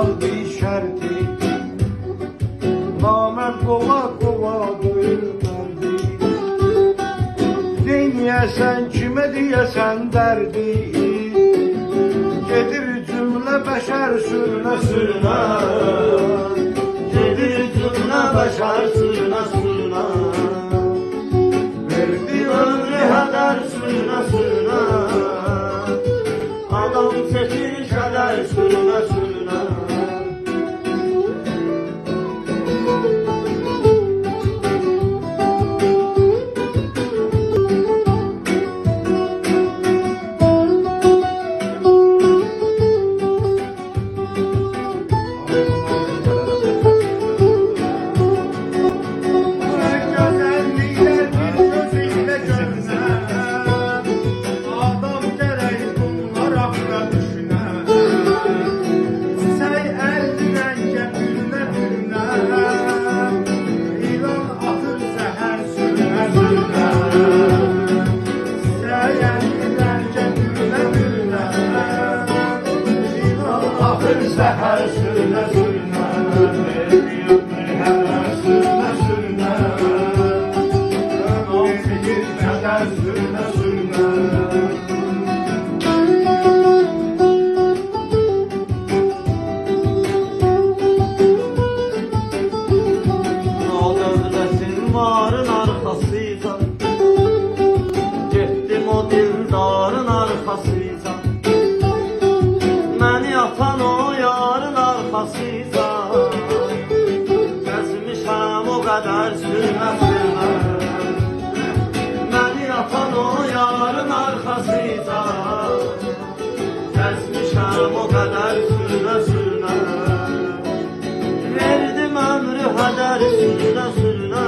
aldı şərti. Namərd qova qova döyülmərdi. Deyəyəsən, kimə deyəsən dərdi. Gedir cümlə bəşər sürünə sürünə. Gedir cümlə bəşər sürünə sürünə. Verdi ömrü hədər sürünə sürünə. Adam seçir kədər sürünə sürünə. Zəhər sürünə sürünə, verdi ömrü hədər sürünə sürünə. Al çəkir kədər sürünə sürünə. O dövlətin varın arxasıyla, getdim o dildarın arxasıyla. Məni atan o yarın arxasıyla, gəzmişəm o qədər sürünə sürünə. Məni atan o yarın arxasıyla, gəzmişəm o qədər sürünə sürünə. Verdim ömrü hədər sürünə sürünə.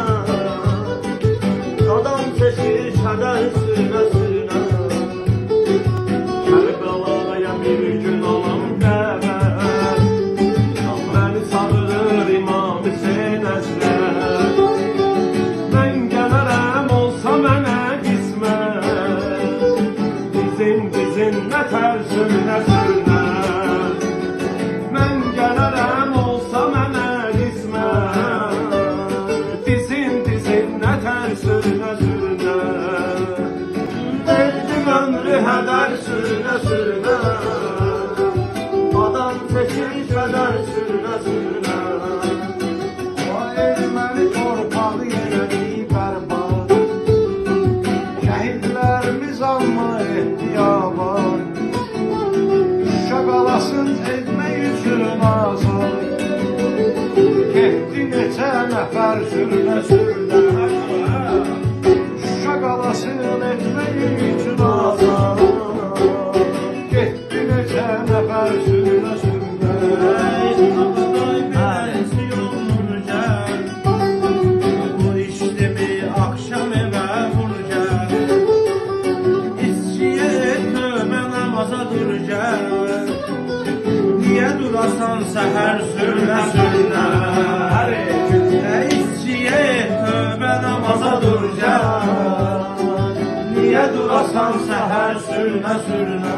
Adam seçir kədər sürünə sürünə. Kərbalaya bir gün olam qəbər, məni çağırır İmam Hüseyn Həzrət. Mən gələrəm olsa mənə qismət, dizin dizin nətər sürünə sürünə. Mən gələrəm olsa mənə qismət, dizin dizin nətər sürünə sürünə. Verdim ömrü hədər sürünə sürünə. Adam seçir kədər sürünə sürünə. O erməni torpağı elədi bərbad, şəhidlərimiz amma ehtiyabad. Şuşa qalasın etmək üçün azad, getdi neçə nəfər sürünə sürünə. Şuşa qalasın etmək üçün azad, getdi neçə nəfər sürünə sürünə. Bu işte bir akşam eve vur gel, İçkiye tövbe namaza dur gel. Niye durasan seher sürüne sürüne. İçkiye tövbe namaza dur gel. Niye durasan seher sürüne sürüne.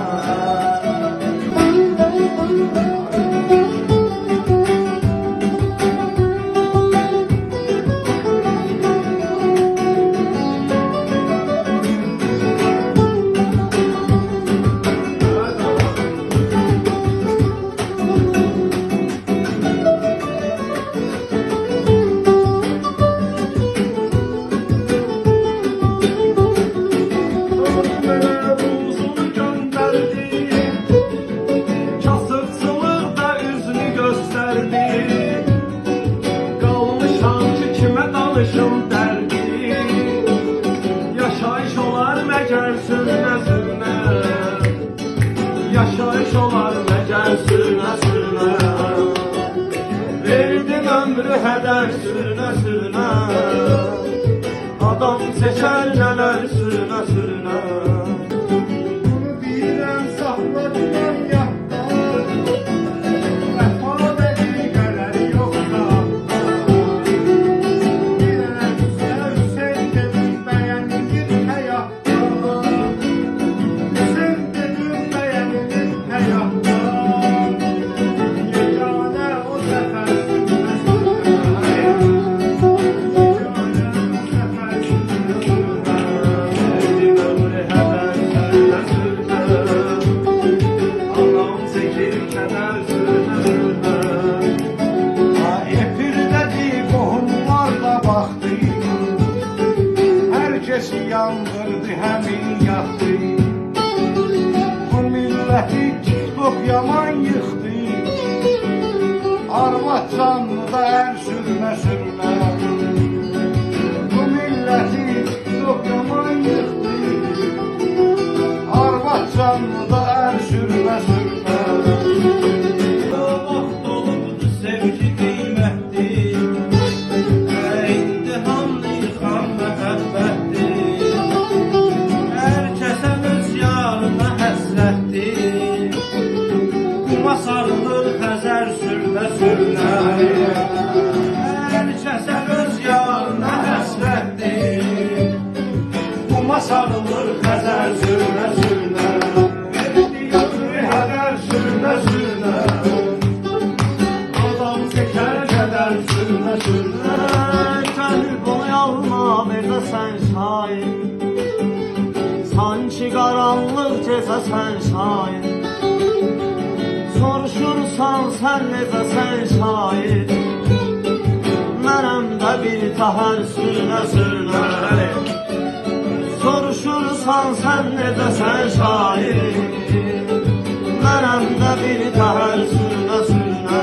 Yaşayış olar məcəl sürünə sürünə. Verdim ömrü hədər sürünə sürünə. Adam seçər nələr sürünə sürünə. Bunu bilirəm saxladılar yadda, vəfa dəqiqələr yoxda. Bilirəm Hüseyn dedim bəyəndir həyatda. Hüseyn dedim bəyəndir həyatda. Yeganə Arvad canlıda er sürünə sürünə. Bu milləti çox yaman yıxdı. Arvad canlıda er sürünə sürünə. Vaxt olubdu sevgi qiymətdir. İmtihanlı yıxan məhəbbətdir. Hər kəsə öz yarına həsrətdir. Quma sarılır Xəzər sürünə sürünə. Hər kəsə öz yarına həsrətdir. Quma sarılır Xəzər sürünə sürünə. Verdi hədər sürünə sürünə. Adam çəkər kədər sürünə sürünə. Gönül boy alma verdə sən şair. Sanki qaranlıq gecə sən şair. Soruşursan sən necə sən şair. Mənəm də bir təhər sürünə sürünə. Soruşursan sən necə sən şair. Mənəm də bir təhər sürünə sürünə.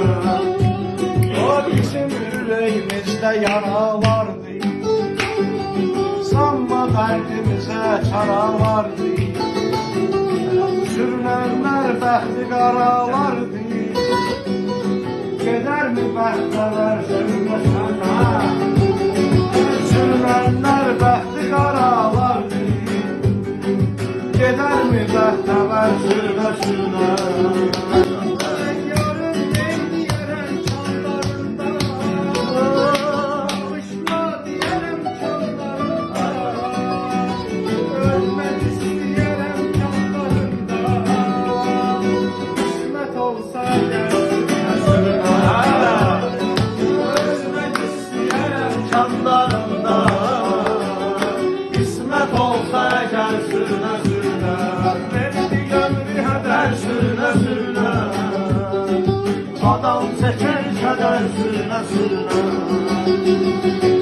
O bizim ürəyimizdə yara vardı. Sanma dərdimizə çara vardı. Sürünənlər bəxti qaralardı. Gedərmi bəxtələr sürünə sürünə. Sürünənlər bəxti qaralardı. Gedərmi bəxtələr sürünə sürünə. Yarın deyirəm çallarında. Bağışla deyərəm çallarında. Ölmək istəyərəm çallarında. Qismət olsa gəlsinə sürünə. Ölmək istəyərəm Canlarında qismət olsa əgər sürünə sürünə. verdi ömrü hədər Sürünə sürünə. Adam çəkər kədər sürünə sürünə.